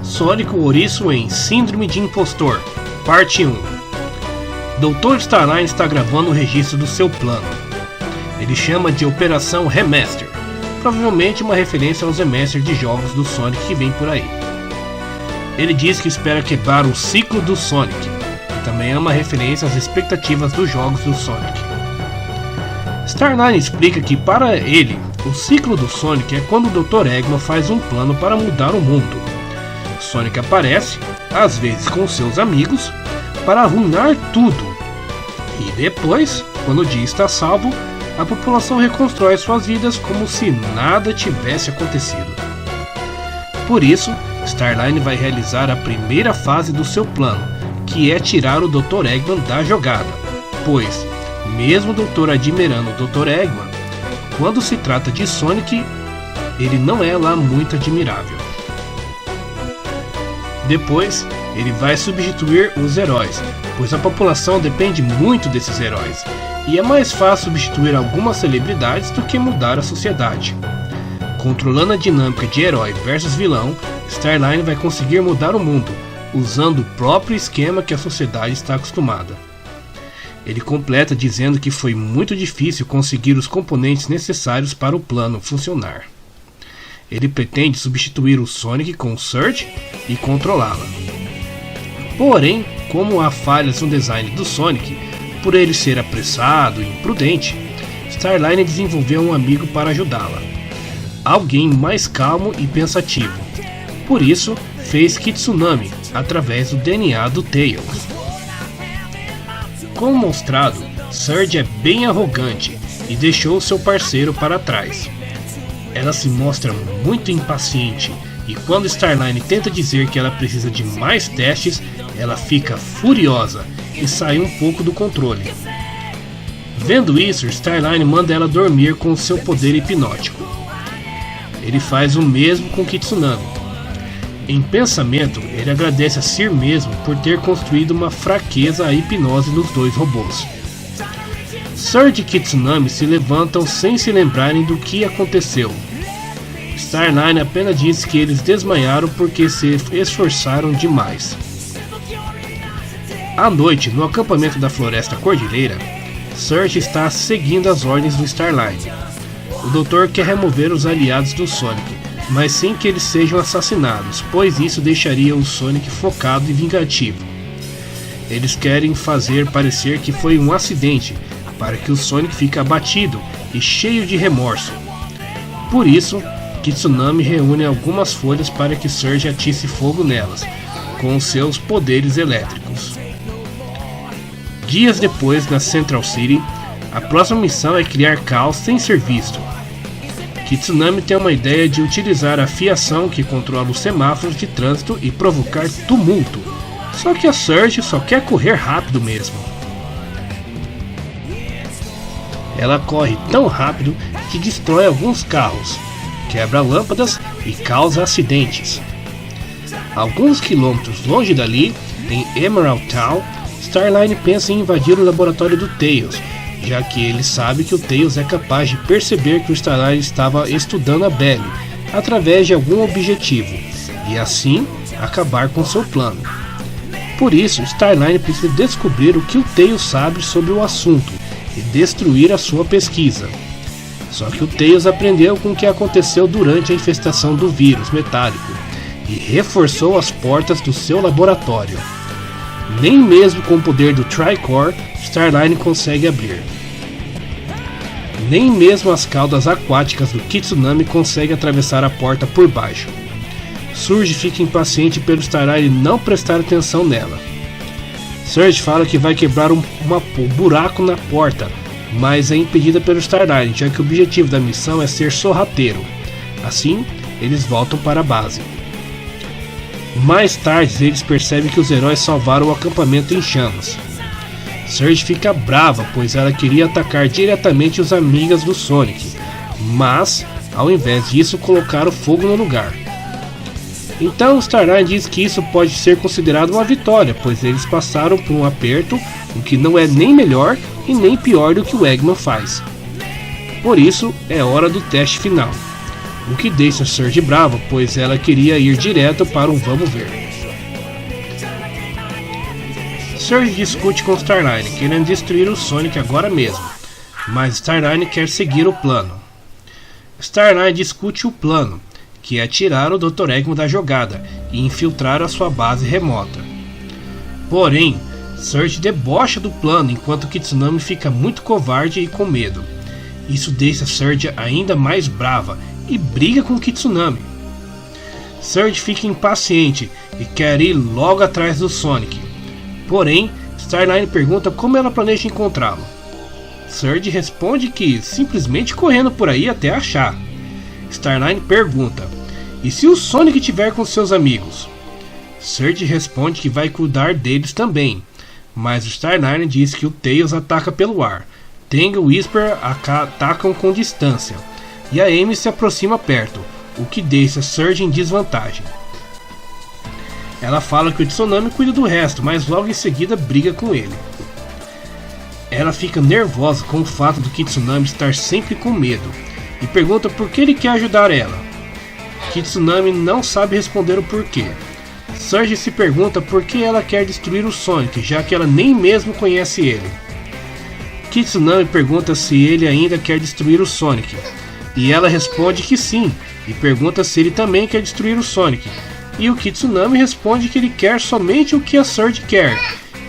Sonic o Ouriço em Síndrome de Impostor, Parte 1. Dr. Starline está gravando o registro do seu plano. Ele chama de Operação Remaster, provavelmente uma referência aos remasters de jogos do Sonic que vem por aí. Ele diz que espera quebrar o ciclo do Sonic, que também é uma referência às expectativas dos jogos do Sonic. Starline explica que para ele, o ciclo do Sonic é quando o Dr. Eggman faz um plano para mudar o mundo. Sonic aparece, às vezes com seus amigos, para arruinar tudo. E depois, quando o dia está salvo, a população reconstrói suas vidas como se nada tivesse acontecido. Por isso, Starline vai realizar a primeira fase do seu plano, que é tirar o Dr. Eggman da jogada, pois, mesmo o Dr. admirando o Dr. Eggman, quando se trata de Sonic, ele não é lá muito admirável. Depois, ele vai substituir os heróis, pois a população depende muito desses heróis, e é mais fácil substituir algumas celebridades do que mudar a sociedade. Controlando a dinâmica de herói versus vilão, Starline vai conseguir mudar o mundo, usando o próprio esquema que a sociedade está acostumada. Ele completa dizendo que foi muito difícil conseguir os componentes necessários para o plano funcionar. Ele pretende substituir o Sonic com o Surge e controlá-la. Porém, como há falhas no design do Sonic, por ele ser apressado e imprudente, Starline desenvolveu um amigo para ajudá-la. Alguém mais calmo e pensativo. Por isso, fez Kitsunami através do DNA do Tails. Como mostrado, Surge é bem arrogante e deixou seu parceiro para trás. Ela se mostra muito impaciente e quando Starline tenta dizer que ela precisa de mais testes, ela fica furiosa e sai um pouco do controle. Vendo isso, Starline manda ela dormir com seu poder hipnótico. Ele faz o mesmo com Kitsunami. Em pensamento, ele agradece a si mesmo por ter construído uma fraqueza à hipnose nos dois robôs. Surge e Kitsunami se levantam sem se lembrarem do que aconteceu. Starline apenas diz que eles desmaiaram porque se esforçaram demais. À noite, no acampamento da Floresta Cordilheira, Surge está seguindo as ordens do Starline. O Doutor quer remover os aliados do Sonic, mas sem que eles sejam assassinados, pois isso deixaria o Sonic focado e vingativo. Eles querem fazer parecer que foi um acidente, para que o Sonic fique abatido e cheio de remorso. Por isso, Kitsunami reúne algumas folhas para que Surge atice fogo nelas, com seus poderes elétricos. Dias depois, na Central City, a próxima missão é criar caos sem ser visto. Kitsunami tem uma ideia de utilizar a fiação que controla os semáforos de trânsito e provocar tumulto, só que a Surge só quer correr rápido mesmo. Ela corre tão rápido que destrói alguns carros, quebra lâmpadas e causa acidentes. Alguns quilômetros longe dali, em Emerald Town, Starline pensa em invadir o laboratório do Tails, já que ele sabe que o Tails é capaz de perceber que o Starline estava estudando a Belly através de algum objetivo, e assim acabar com seu plano. Por isso, Starline precisa descobrir o que o Tails sabe sobre o assunto e destruir a sua pesquisa. Só que o Tails aprendeu com o que aconteceu durante a infestação do vírus metálico e reforçou as portas do seu laboratório. Nem mesmo com o poder do Tricore, Starline consegue abrir. Nem mesmo as caudas aquáticas do Kitsunami conseguem atravessar a porta por baixo. Surge fica impaciente pelo Starline não prestar atenção nela. Surge fala que vai quebrar um buraco na porta, mas é impedida pelo Starline, já que o objetivo da missão é ser sorrateiro. Assim, eles voltam para a base. Mais tarde, eles percebem que os heróis salvaram o acampamento em chamas. Surge fica brava, pois ela queria atacar diretamente os amigas do Sonic, mas, ao invés disso, colocaram fogo no lugar. Então, Starline diz que isso pode ser considerado uma vitória, pois eles passaram por um aperto, o que não é nem melhor e nem pior do que o Eggman faz. Por isso, é hora do teste final. o que deixa Surge brava, pois ela queria ir direto para um vamos ver. Surge discute com Starline, querendo destruir o Sonic agora mesmo, mas Starline quer seguir o plano. Starline discute o plano, que é tirar o Dr. Eggman da jogada e infiltrar a sua base remota. Porém, Surge debocha do plano enquanto Kitsunami fica muito covarde e com medo. Isso deixa Surge ainda mais brava e briga com Kitsunami. Surge fica impaciente e quer ir logo atrás do Sonic. Porém, Starline pergunta como ela planeja encontrá-lo. Surge responde que simplesmente correndo por aí até achar. Starline pergunta: e se o Sonic estiver com seus amigos? Surge responde que vai cuidar deles também, mas o Starline diz que o Tails ataca pelo ar, Tango e Whisper atacam com distância, e a Amy se aproxima perto, o que deixa Surge em desvantagem. Ela fala que o Tsunami cuida do resto, mas logo em seguida briga com ele. Ela fica nervosa com o fato do Kitsunami estar sempre com medo e pergunta por que ele quer ajudar ela. Kitsunami não sabe responder o porquê. Surge se pergunta por que ela quer destruir o Sonic, já que ela nem mesmo conhece ele. Kitsunami pergunta se ele ainda quer destruir o Sonic, e ela responde que sim, e pergunta se ele também quer destruir o Sonic. E o Kitsunami responde que ele quer somente o que a Surge quer,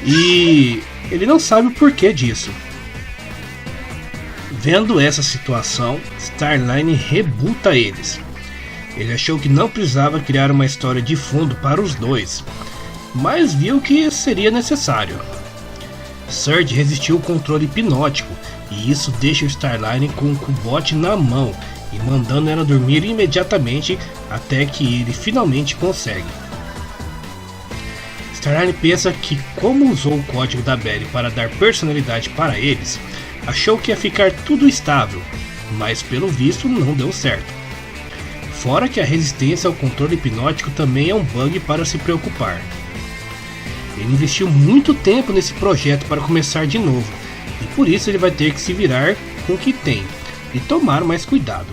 e ele não sabe o porquê disso. Vendo essa situação, Starline rebuta eles. Ele achou que não precisava criar uma história de fundo para os dois, mas viu que seria necessário. Surge resistiu ao controle hipnótico, e isso deixa o Starline com o Cubot na mão e mandando ela dormir imediatamente até que ele finalmente consegue. Starline pensa que, como usou o código da Belly para dar personalidade para eles, achou que ia ficar tudo estável, mas pelo visto não deu certo. Fora que a resistência ao controle hipnótico também é um bug para se preocupar. Ele investiu muito tempo nesse projeto para começar de novo, e por isso ele vai ter que se virar com o que tem e tomar mais cuidado.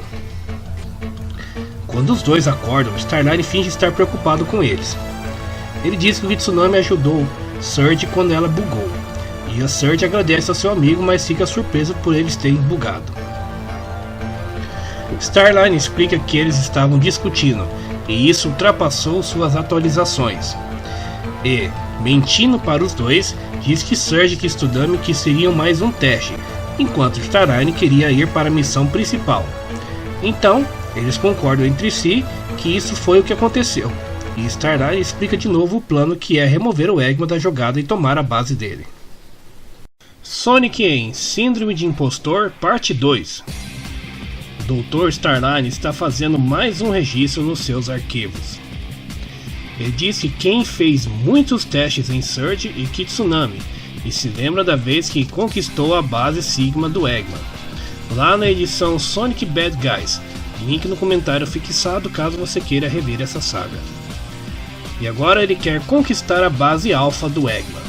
Quando os dois acordam, Starline finge estar preocupado com eles. Ele diz que o Kitsunami ajudou Surge quando ela bugou, e a Surge agradece ao seu amigo, mas fica surpresa por eles terem bugado. Starline explica que eles estavam discutindo, e isso ultrapassou suas atualizações. E, mentindo para os dois, diz que Surge e Kitsunami que seriam mais um teste, enquanto Starline queria ir para a missão principal. Então, eles concordam entre si que isso foi o que aconteceu, e Starline explica de novo o plano, que é remover o Eggman da jogada e tomar a base dele. Sonic em Síndrome de Impostor, Parte 2. Dr. Starline está fazendo mais um registro nos seus arquivos. Ele disse que quem fez muitos testes em Surge e Kitsunami, e se lembra da vez que conquistou a base Sigma do Eggman, lá na edição Sonic Bad Guys, link no comentário fixado caso você queira rever essa saga. E agora ele quer conquistar a base Alpha do Eggman.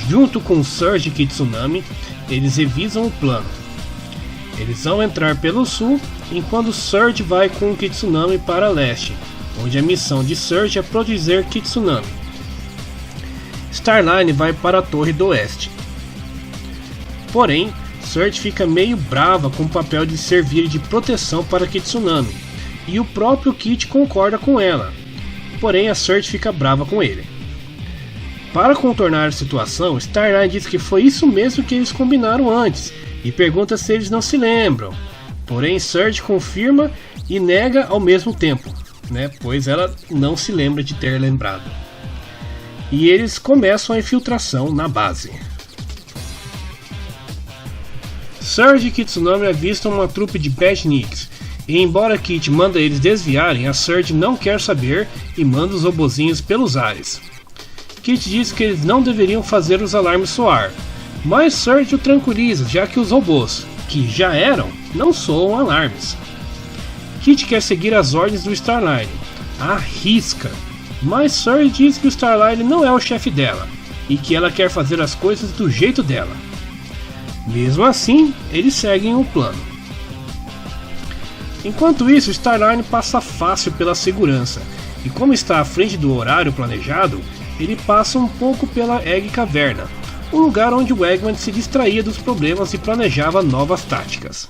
Junto com Surge e Kitsunami, eles revisam o plano. Eles vão entrar pelo sul, enquanto Surge vai com o Kitsunami para leste, onde a missão de Surge é proteger Kitsunami. Starline vai para a Torre do Oeste. Porém, Surge fica meio brava com o papel de servir de proteção para Kitsunami, e o próprio Kit concorda com ela, porém a Surge fica brava com ele. Para contornar a situação, Starline diz que foi isso mesmo que eles combinaram antes, e pergunta se eles não se lembram, porém Surge confirma e nega ao mesmo tempo, pois ela não se lembra de ter lembrado. E eles começam a infiltração na base. Surge e Kitsunami avistam uma trupe de Badniks, e embora Kit manda eles desviarem, a Surge não quer saber e manda os robozinhos pelos ares. Kit diz que eles não deveriam fazer os alarmes soar, mas Surge o tranquiliza, já que os robôs, que já eram, não soam alarmes. Kit quer seguir as ordens do Starline, arrisca, mas Surge diz que o Starline não é o chefe dela, e que ela quer fazer as coisas do jeito dela. Mesmo assim, eles seguem o plano. Enquanto isso, Starline passa fácil pela segurança, e como está à frente do horário planejado, ele passa um pouco pela Egg Caverna, um lugar onde o Eggman se distraía dos problemas e planejava novas táticas.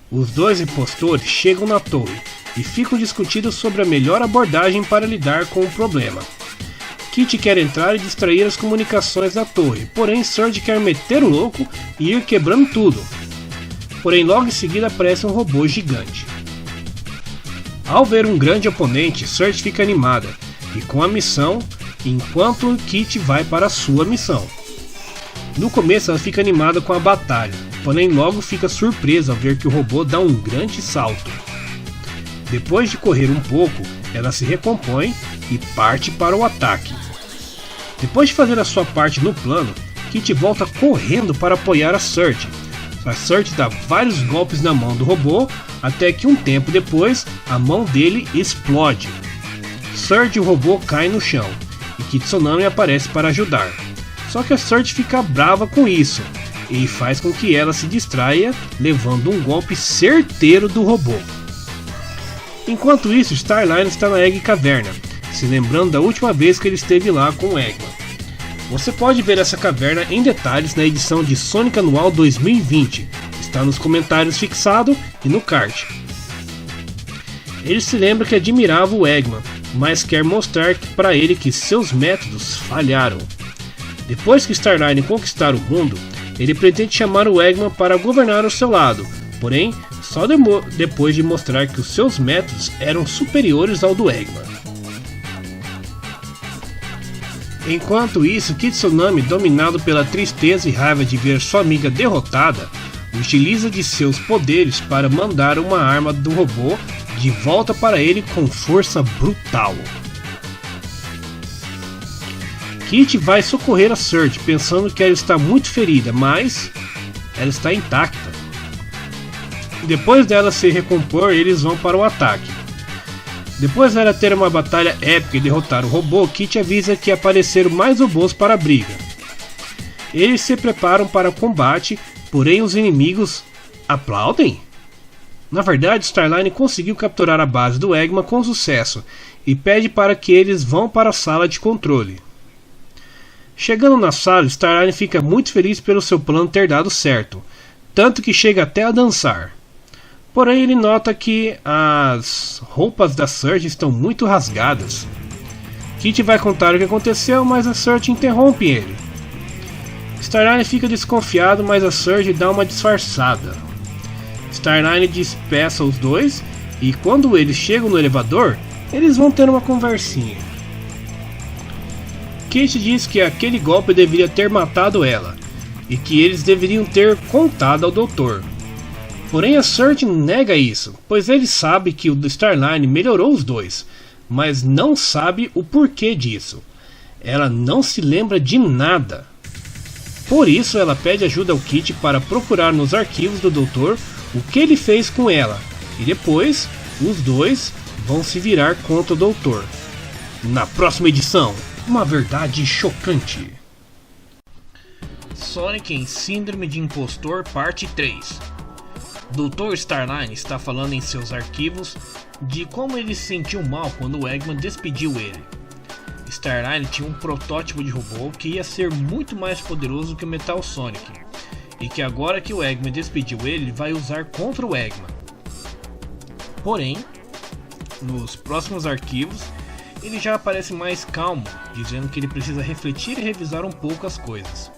Os dois impostores chegam na torre e ficam discutindo sobre a melhor abordagem para lidar com o problema. Kit quer entrar e distrair as comunicações da torre, porém Surge quer meter o louco e ir quebrando tudo. Porém logo em seguida aparece um robô gigante. Ao ver um grande oponente, Surge fica animada e com a missão, enquanto Kit vai para a sua missão. No começo ela fica animada com a batalha, porém logo fica surpresa ao ver que o robô dá um grande salto. Depois de correr um pouco, ela se recompõe e parte para o ataque. Depois de fazer a sua parte no plano, Kit volta correndo para apoiar a Surge. A Surge dá vários golpes na mão do robô, até que um tempo depois, a mão dele explode. Surge e o robô caem no chão, e Kitsunami aparece para ajudar. Só que a Surge fica brava com isso, e faz com que ela se distraia, levando um golpe certeiro do robô. Enquanto isso, Starline está na Egg Caverna, se lembrando da última vez que ele esteve lá com o Eggman. Você pode ver essa caverna em detalhes na edição de Sonic Anual 2020, está nos comentários fixado e no card. Ele se lembra que admirava o Eggman, mas quer mostrar para ele que seus métodos falharam. Depois que Starline conquistar o mundo, ele pretende chamar o Eggman para governar ao seu lado, porém só depois de mostrar que os seus métodos eram superiores ao do Eggman. Enquanto isso, Kitsunami, dominado pela tristeza e raiva de ver sua amiga derrotada, utiliza de seus poderes para mandar uma arma do robô de volta para ele com força brutal. Kit vai socorrer a Surge, pensando que ela está muito ferida, mas ela está intacta. Depois dela se recompor, eles vão para o ataque. Depois dela ter uma batalha épica e derrotar o robô, Kit avisa que apareceram mais robôs para a briga. Eles se preparam para o combate, porém os inimigos aplaudem? Na verdade, Starline conseguiu capturar a base do Eggman com sucesso e pede para que eles vão para a sala de controle. Chegando na sala, Starline fica muito feliz pelo seu plano ter dado certo, tanto que chega até a dançar. Porém ele nota que as roupas da Surge estão muito rasgadas. Kit vai contar o que aconteceu, mas a Surge interrompe ele. Starline fica desconfiado, mas a Surge dá uma disfarçada. Starline despeça os dois e quando eles chegam no elevador, eles vão ter uma conversinha. Kit diz que aquele golpe deveria ter matado ela e que eles deveriam ter contado ao doutor. Porém a Surge nega isso, pois ele sabe que o Starline melhorou os dois, mas não sabe o porquê disso. Ela não se lembra de nada. Por isso ela pede ajuda ao Kit para procurar nos arquivos do doutor o que ele fez com ela, e depois os dois vão se virar contra o doutor. Na próxima edição, uma verdade chocante. Sonic em Síndrome de Impostor Parte 3. Dr. Starline está falando em seus arquivos de como ele se sentiu mal quando o Eggman despediu ele. Starline tinha um protótipo de robô que ia ser muito mais poderoso que o Metal Sonic, e que agora que o Eggman despediu ele, vai usar contra o Eggman. Porém, nos próximos arquivos, ele já aparece mais calmo, dizendo que ele precisa refletir e revisar um pouco as coisas.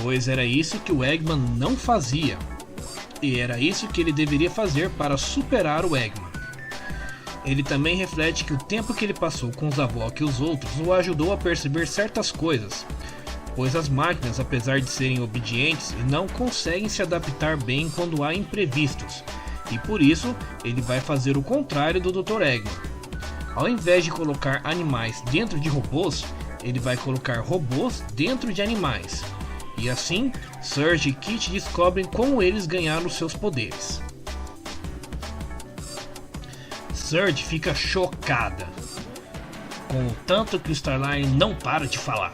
Pois era isso que o Eggman não fazia. E era isso que ele deveria fazer para superar o Eggman. Ele também reflete que o tempo que ele passou com os Zavok e os outros o ajudou a perceber certas coisas, pois as máquinas, apesar de serem obedientes, não conseguem se adaptar bem quando há imprevistos, e por isso ele vai fazer o contrário do Dr. Eggman. Ao invés de colocar animais dentro de robôs, ele vai colocar robôs dentro de animais. E assim, Surge e Kit descobrem como eles ganharam seus poderes. Surge fica chocada com o tanto que o Starline não para de falar.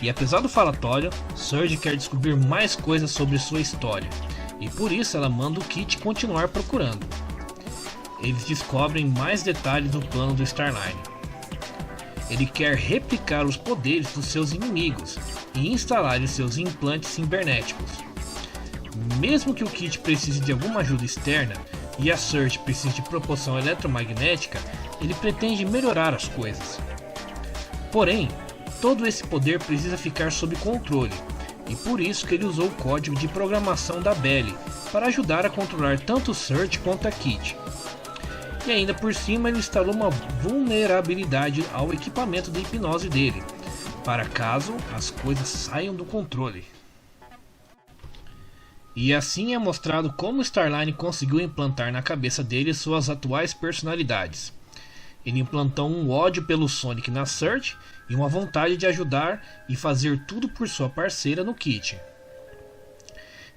E apesar do falatório, Surge quer descobrir mais coisas sobre sua história. e por isso ela manda o Kit continuar procurando. Eles descobrem mais detalhes do plano do Starline. Ele quer replicar os poderes dos seus inimigos e instalar os seus implantes cibernéticos. Mesmo que o Kit precise de alguma ajuda externa e a Surge precise de propulsão eletromagnética, ele pretende melhorar as coisas. Porém, todo esse poder precisa ficar sob controle, e por isso que ele usou o código de programação da Belle para ajudar a controlar tanto Surge quanto a Kit. E ainda por cima ele instalou uma vulnerabilidade ao equipamento de hipnose dele, para caso as coisas saiam do controle. E assim é mostrado como Starline conseguiu implantar na cabeça dele suas atuais personalidades. Ele implantou um ódio pelo Sonic na Surge e uma vontade de ajudar e fazer tudo por sua parceira no Kit.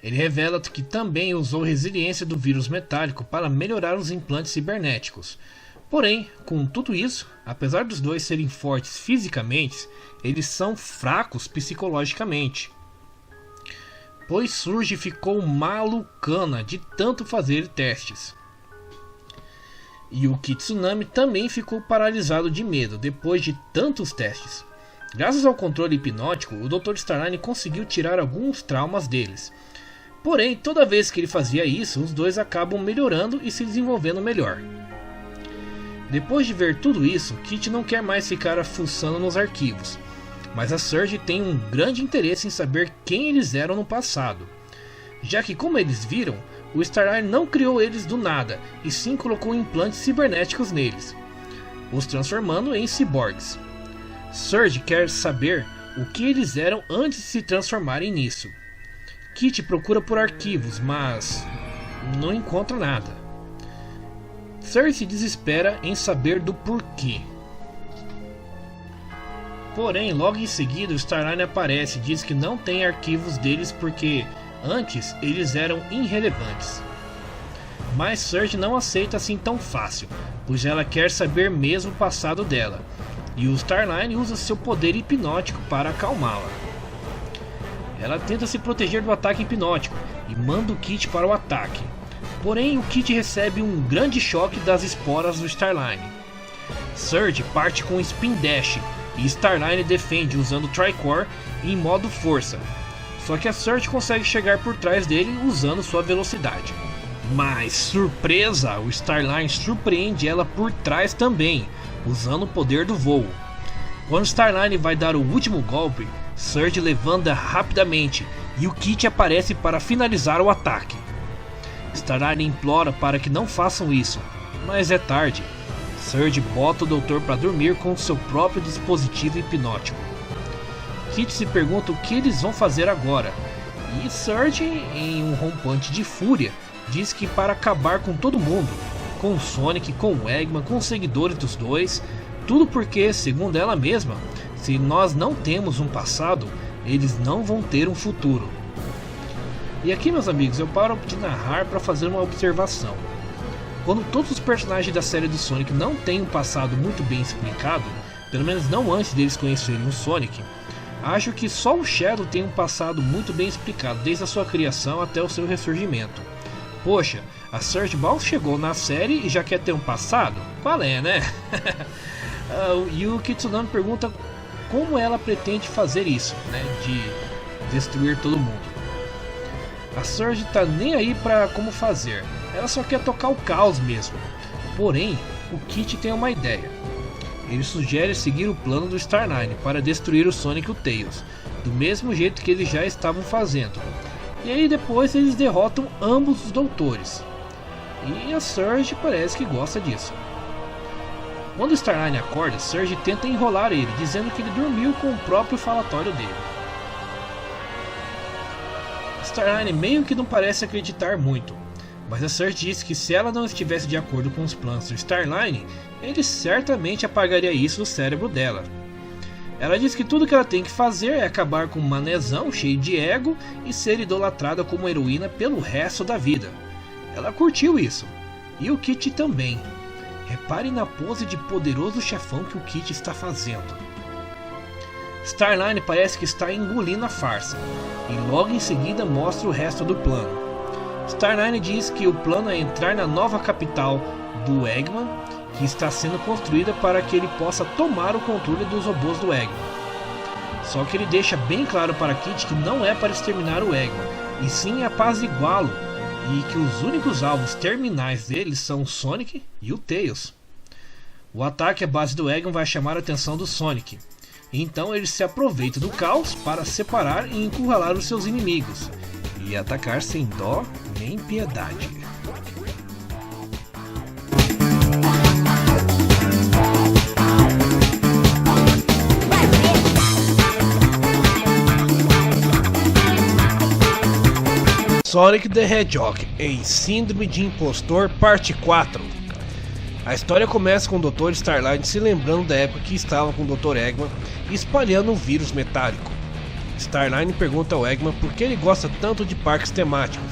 Ele revela que também usou resiliência do vírus metálico para melhorar os implantes cibernéticos. Porém, com tudo isso, apesar dos dois serem fortes fisicamente, eles são fracos psicologicamente. Pois Surge ficou malucana de tanto fazer testes. E o Kitsunami também ficou paralisado de medo depois de tantos testes. Graças ao controle hipnótico, o Dr. Starline conseguiu tirar alguns traumas deles. Porém, toda vez que ele fazia isso, os dois acabam melhorando e se desenvolvendo melhor. Depois de ver tudo isso, Kit não quer mais ficar fuçando nos arquivos. Mas a Surge tem um grande interesse em saber quem eles eram no passado. Já que, como eles viram, o Starline não criou eles do nada, e sim colocou implantes cibernéticos neles, os transformando em ciborgues. Surge quer saber o que eles eram antes de se transformarem nisso. Kit procura por arquivos, mas não encontra nada. Surge se desespera em saber do porquê. Porém, logo em seguida, o Starline aparece e diz que não tem arquivos deles porque antes eles eram irrelevantes. Mas Surge não aceita assim tão fácil, pois ela quer saber mesmo o passado dela, e o Starline usa seu poder hipnótico para acalmá-la. Ela tenta se proteger do ataque hipnótico e manda o Kit para o ataque. Porém, o Kit recebe um grande choque das esporas do Starline. Surge parte com Spin Dash e Starline defende usando Tricore em modo força. Só que a Surge consegue chegar por trás dele usando sua velocidade. Mas, surpresa, o Starline surpreende ela por trás também, usando o poder do voo. Quando Starline vai dar o último golpe, Surge levanta rapidamente e o Kit aparece para finalizar o ataque. Starline implora para que não façam isso, mas é tarde. Surge bota o doutor para dormir com seu próprio dispositivo hipnótico. Kit se pergunta o que eles vão fazer agora, e Surge, em um rompante de fúria, diz que para acabar com todo mundo, com o Sonic, com o Eggman, com os seguidores dos dois, tudo porque, segundo ela mesma, se nós não temos um passado, eles não vão ter um futuro. E aqui, meus amigos, eu paro de narrar para fazer uma observação. Quando todos os personagens da série do Sonic não têm um passado muito bem explicado, pelo menos não antes deles conhecerem o Sonic, acho que só o Shadow tem um passado muito bem explicado, desde a sua criação até o seu ressurgimento. Poxa, a Surge mal chegou na série e já quer ter um passado? Qual é, né? E o Kitsunami pergunta como ela pretende fazer isso, né? De destruir todo mundo. A Surge tá nem aí pra como fazer, ela só quer tocar o caos mesmo. Porém, o Kit tem uma ideia. Ele sugere seguir o plano do Starline para destruir o Sonic e o Tails, do mesmo jeito que eles já estavam fazendo. E aí depois eles derrotam ambos os doutores. E a Surge parece que gosta disso. Quando o Starline acorda, Surge tenta enrolar ele, dizendo que ele dormiu com o próprio falatório dele. Starline meio que não parece acreditar muito, mas a Surge diz que se ela não estivesse de acordo com os planos do Starline, ele certamente apagaria isso do cérebro dela. Ela diz que tudo que ela tem que fazer é acabar com um manezão cheio de ego e ser idolatrada como heroína pelo resto da vida. Ela curtiu isso, e o Kit também. Repare na pose de poderoso chefão que o Kit está fazendo. Starline parece que está engolindo a farsa, e logo em seguida mostra o resto do plano. Starline diz que o plano é entrar na nova capital do Eggman, que está sendo construída para que ele possa tomar o controle dos robôs do Eggman. Só que ele deixa bem claro para Kit que não é para exterminar o Eggman, e sim apaziguá-lo, e que os únicos alvos terminais dele são o Sonic e o Tails. O ataque à base do Eggman vai chamar a atenção do Sonic, então ele se aproveita do caos para separar e encurralar os seus inimigos, e atacar sem dó nem piedade. Sonic the Hedgehog em Síndrome de Impostor Parte 4. A história começa com o Dr. Starline se lembrando da época que estava com o Dr. Eggman espalhando um vírus metálico. Starline pergunta ao Eggman por que ele gosta tanto de parques temáticos,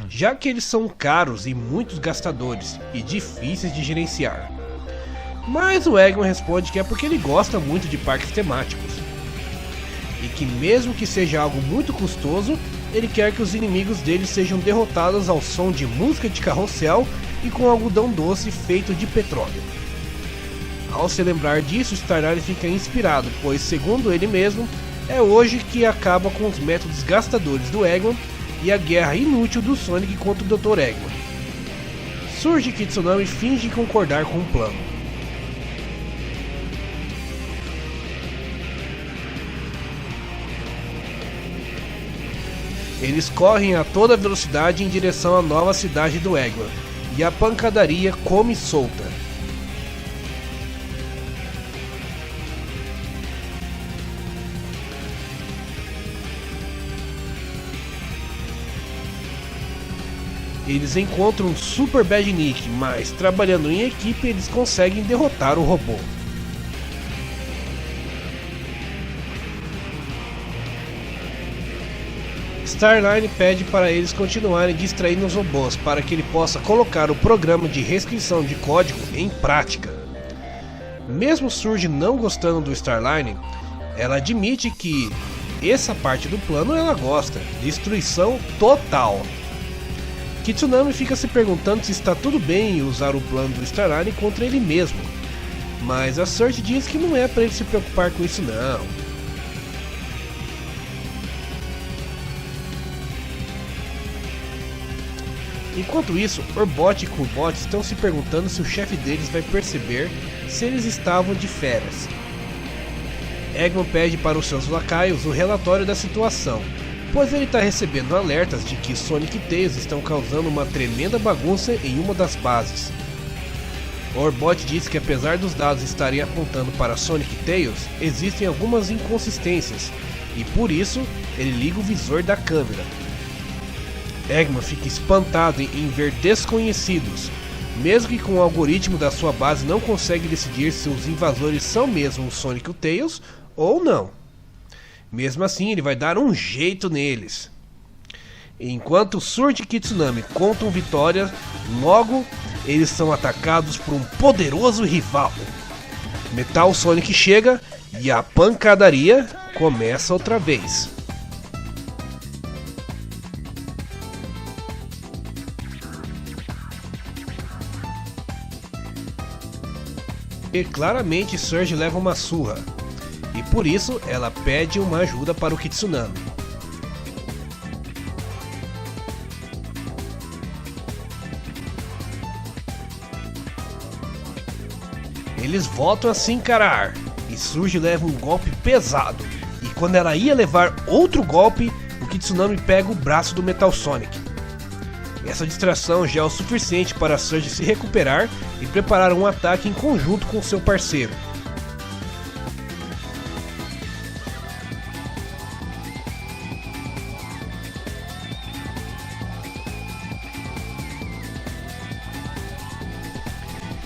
já que eles são caros e muito gastadores e difíceis de gerenciar. Mas o Eggman responde que é porque ele gosta muito de parques temáticos, e que mesmo que seja algo muito custoso, ele quer que os inimigos dele sejam derrotados ao som de música de carrossel e com algodão doce feito de petróleo. Ao se lembrar disso, Starline fica inspirado, pois segundo ele mesmo, é hoje que acaba com os métodos gastadores do Eggman e a guerra inútil do Sonic contra o Dr. Eggman. Surge Kitsunami e finge concordar com o plano. Eles correm a toda velocidade em direção à nova cidade do Eggman, e a pancadaria come solta. Eles encontram um Super Badnik, mas trabalhando em equipe eles conseguem derrotar o robô. Starline pede para eles continuarem distraindo os robôs para que ele possa colocar o programa de restrição de código em prática. Mesmo Surge não gostando do Starline, ela admite que essa parte do plano ela gosta, destruição total. Kitsunami fica se perguntando se está tudo bem usar o plano do Starline contra ele mesmo, mas a Surge diz que não é para ele se preocupar com isso não. Enquanto isso, Orbot e Coolbot estão se perguntando se o chefe deles vai perceber se eles estavam de férias. Eggman pede para os seus lacaios o relatório da situação, pois ele está recebendo alertas de que Sonic e Tails estão causando uma tremenda bagunça em uma das bases. Orbot diz que apesar dos dados estarem apontando para Sonic e Tails, existem algumas inconsistências, e por isso ele liga o visor da câmera. Eggman fica espantado em ver desconhecidos, mesmo que com o algoritmo da sua base não consegue decidir se os invasores são mesmo o Sonic e o Tails ou não. Mesmo assim, ele vai dar um jeito neles. Enquanto Surge e Kitsunami contam vitória, logo eles são atacados por um poderoso rival. Metal Sonic chega e a pancadaria começa outra vez. E claramente Surge leva uma surra, e por isso ela pede uma ajuda para o Kitsunami. Eles voltam a se encarar, e Surge leva um golpe pesado, e quando ela ia levar outro golpe, o Kitsunami pega o braço do Metal Sonic. Essa distração já é o suficiente para Surge se recuperar e preparar um ataque em conjunto com seu parceiro.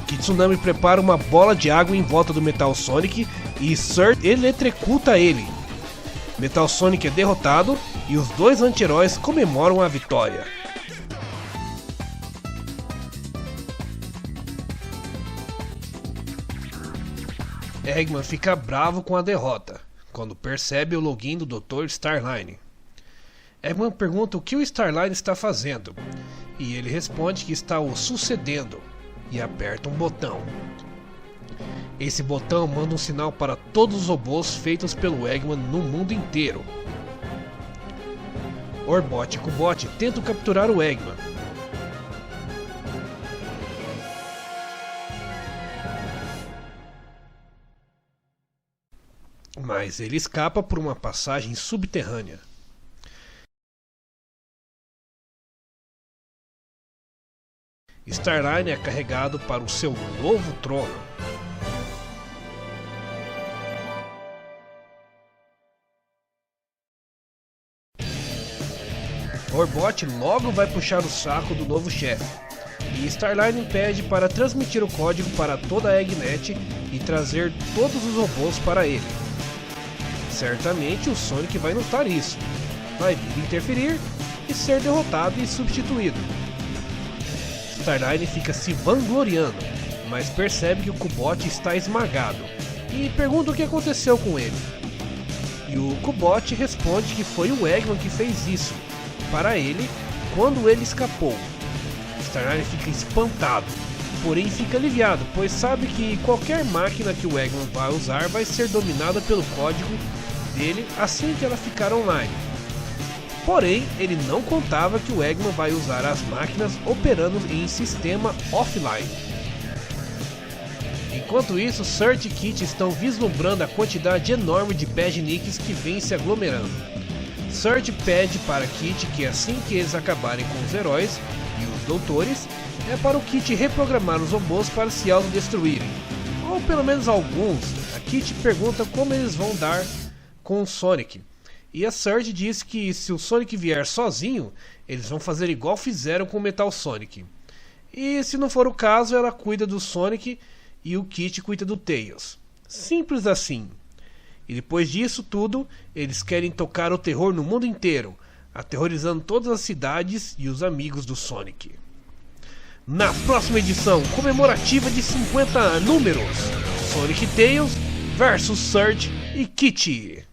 Kitsunami prepara uma bola de água em volta do Metal Sonic e Surge eletrocuta ele. Metal Sonic é derrotado e os dois anti-heróis comemoram a vitória. Eggman fica bravo com a derrota, quando percebe o login do Dr. Starline. Eggman pergunta o que o Starline está fazendo, e ele responde que está o sucedendo e aperta um botão. Esse botão manda um sinal para todos os robôs feitos pelo Eggman no mundo inteiro. Orbot e Cubot tentam capturar o Eggman. Mas ele escapa por uma passagem subterrânea. Starline é carregado para o seu novo trono. Orbot logo vai puxar o saco do novo chefe, e Starline pede para transmitir o código para toda a Eggnet e trazer todos os robôs para ele. Certamente o Sonic vai notar isso, vai vir interferir e ser derrotado e substituído. Starline fica se vangloriando, mas percebe que o Cubot está esmagado e pergunta o que aconteceu com ele. E o Cubot responde que foi o Eggman que fez isso para ele quando ele escapou. Starline fica espantado, porém fica aliviado, pois sabe que qualquer máquina que o Eggman vai usar vai ser dominada pelo código dele assim que ela ficar online. Porém, ele não contava que o Eggman vai usar as máquinas operando em sistema offline. Enquanto isso, Surge e Kit estão vislumbrando a quantidade enorme de Badniks que vem se aglomerando. Surge pede para Kit que assim que eles acabarem com os heróis e os doutores, é para o Kit reprogramar os robôs para se autodestruírem, ou pelo menos alguns. A Kit pergunta como eles vão dar com o Sonic, e a Surge diz que se o Sonic vier sozinho, eles vão fazer igual fizeram com o Metal Sonic. E se não for o caso, ela cuida do Sonic e o Kit cuida do Tails. Simples assim. E depois disso tudo, eles querem tocar o terror no mundo inteiro, aterrorizando todas as cidades e os amigos do Sonic. Na próxima edição comemorativa de 50 números, Sonic e Tails vs Surge e Kit.